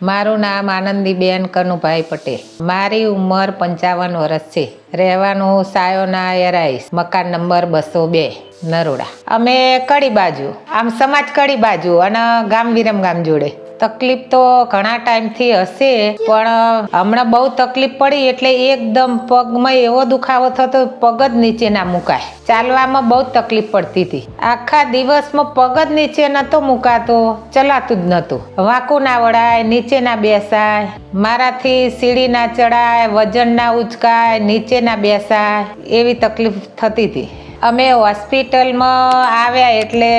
મારું નામ આનંદીબેન કનુભાઈ પટેલ. મારી ઉંમર 55 વર્ષ છે. રહેવાનું સાયોના એરાઈસ, મકાન નંબર 202, નરોડા. અમે કડી બાજુ, આમ સમાજ કડી બાજુ અને ગામ વિરમગામ જોડે. તકલીફ તો ઘણા ટાઈમથી હશે, પણ હમણાં બહુ તકલીફ પડી એટલે એકદમ પગમાં એવો દુખાવો થતો, પગ જ નીચે ના મુકાય. ચાલવામાં બહુ તકલીફ પડતી હતી. આખા દિવસમાં પગ જ નીચે નહોતો મુકાતો, ચલાતું જ નહોતું. વાંકું ના વળાય, નીચે ના બેસાય, મારાથી સીડી ના ચડાય, વજન ના ઉચકાય, નીચે ના બેસાય, એવી તકલીફ થતી હતી. અમે હોસ્પિટલમાં આવ્યા એટલે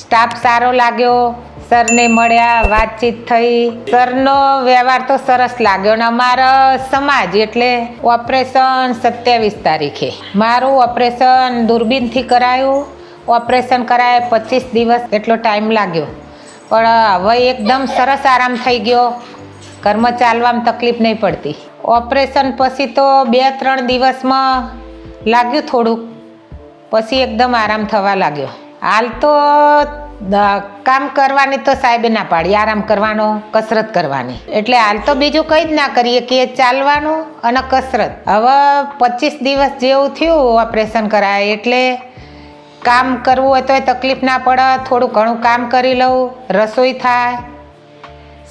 સ્ટાફ સારો લાગ્યો. સરને મળ્યા, વાતચીત થઈ. સરનો વ્યવહાર તો સરસ લાગ્યો ને અમારા સમાજ એટલે ઓપરેશન 27 તારીખે. મારું ઓપરેશન દૂરબીનથી કરાયું. ઓપરેશન કરાય 25 દિવસ એટલો ટાઈમ લાગ્યો, પણ હવે એકદમ સરસ આરામ થઈ ગયો. ઘરમાં ચાલવામાં તકલીફ નહીં પડતી. ઓપરેશન પછી તો 2-3 દિવસમાં લાગ્યું થોડુંક, પછી એકદમ આરામ થવા લાગ્યો. હાલ તો કામ કરવાની તો સાહેબે ના પાડી, આરામ કરવાનો, કસરત કરવાની. એટલે હાલ તો બીજું કંઈ જ ના કરીએ કે ચાલવાનું અને કસરત. હવે 25 દિવસ જેવું થયું ઓપરેશન કરાય એટલે કામ કરવું હોય તો તકલીફ ના પડે. થોડું ઘણું કામ કરી લઉં, રસોઈ થાય,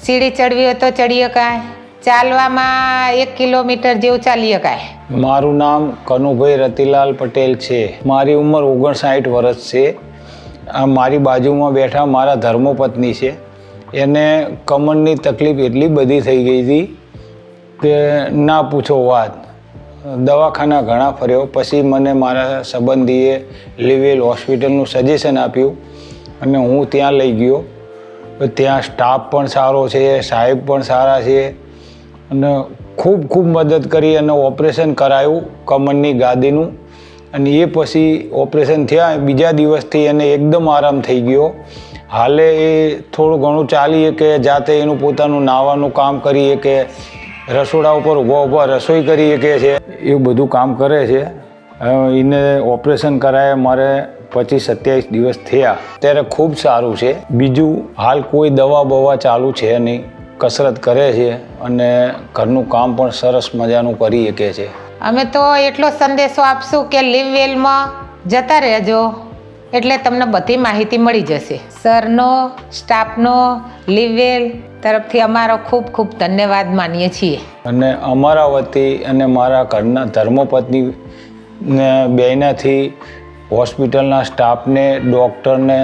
સીડી ચડવી હોય તો ચડી શકાય, ચાલવામાં 1 કિલોમીટર જેવું ચાલી શકાય. મારું નામ કનુભાઈ રતિલાલ પટેલ છે. મારી ઉંમર 59 વર્ષ છે. આ મારી બાજુમાં બેઠા મારા ધર્મપત્ની છે. એને કમરની તકલીફ એટલી બધી થઈ ગઈ હતી કે ના પૂછો વાત. દવાખાના ઘણા ફર્યો, પછી મને મારા સંબંધીએ લીવેલ હોસ્પિટલનું સજેશન આપ્યું અને હું ત્યાં લઈ ગયો. ત્યાં સ્ટાફ પણ સારો છે, સાહેબ પણ સારા છે અને ખૂબ મદદ કરી અને ઓપરેશન કરાયું કમરની ગાદીનું. અને એ પછી ઓપરેશન થયા બીજા દિવસથી એને એકદમ આરામ થઈ ગયો. હાલે એ થોડું ઘણું ચાલીએ કે જાતે એનું પોતાનું નાહવાનું કામ કરીએ કે રસોડા ઉપર ઊભા રસોઈ કરીએ કે છે, એવું બધું કામ કરે છે. એને ઓપરેશન કરાય મારે 25-27 દિવસ થયા. ત્યારે ખૂબ સારું છે. બીજું હાલ કોઈ દવા બવા ચાલુ છે નહીં, કસરત કરે છે અને ઘરનું કામ પણ સરસ મજાનું કરી શકે છે. અમે તો એટલો સંદેશો આપશું કે લીવવેલમાં જતા રહેજો એટલે તમને બધી માહિતી મળી જશે. સરનો, સ્ટાફનો, લીવવેલ તરફથી અમારો ખૂબ ધન્યવાદ માનીએ છીએ. અને અમારા વતી અને મારા ઘરના ધર્મપત્ની બેનાથી હોસ્પિટલના સ્ટાફને, ડૉક્ટરને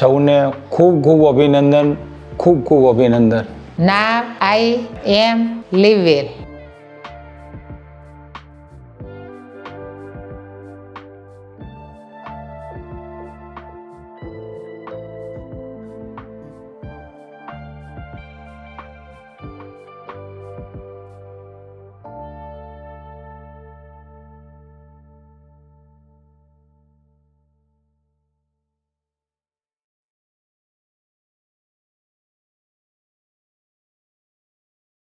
સૌને ખૂબ અભિનંદન, ખૂબ અભિનંદન. નામ I am લીવવેલ.